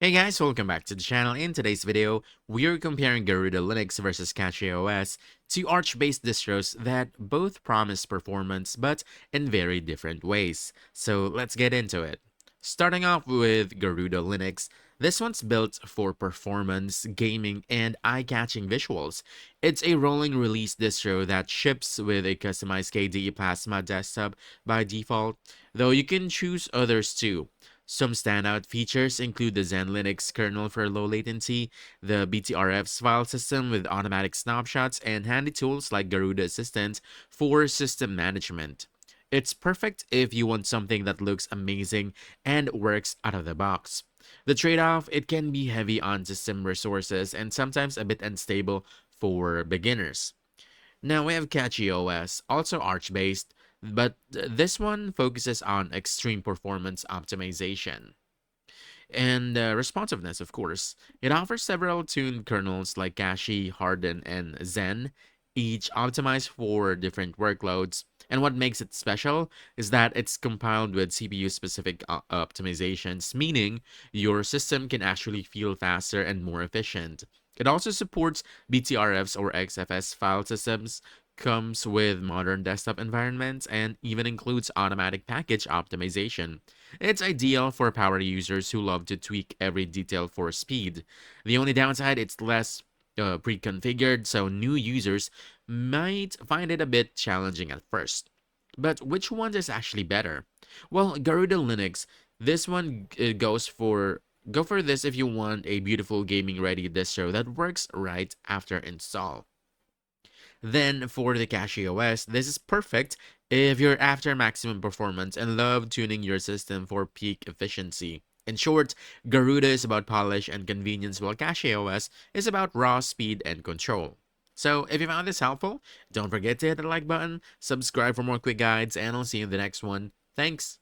Hey guys, welcome back to the channel. In today's video, we're comparing Garuda Linux versus CachyOS, two Arch-based distros that both promise performance but in very different ways. So let's get into it. Starting off with Garuda Linux, this one's built for performance, gaming, and eye-catching visuals. It's a rolling release distro that ships with a customized KDE Plasma desktop by default, though you can choose others too. Some standout features include the Zen Linux kernel for low latency, the BTRF's file system with automatic snapshots, and handy tools like Garuda Assistant for system management. It's perfect if you want something that looks amazing and works out of the box. The trade-off, it can be heavy on system resources and sometimes a bit unstable for beginners. Now we have CachyOS, also Arch-based, but this one focuses on extreme performance optimization and responsiveness, of course. It offers several tuned kernels like Cachy, Harden, and Zen, each optimized for different workloads. And what makes it special is that it's compiled with CPU-specific optimizations, meaning your system can actually feel faster and more efficient. It also supports BTRFs or XFS file systems, comes with modern desktop environments, and even includes automatic package optimization. It's ideal for power users who love to tweak every detail for speed. The only downside, it's less pre-configured, so new users might find it a bit challenging at first. But which one is actually better? Well, Garuda Linux, this one go for this if you want a beautiful gaming ready distro that works right after install. Then for the CachyOS, this is perfect if you're after maximum performance and love tuning your system for peak efficiency. In short, Garuda is about polish and convenience, while CachyOS is about raw speed and control. So if you found this helpful, don't forget to hit the like button, subscribe for more quick guides, and I'll see you in the next one. Thanks!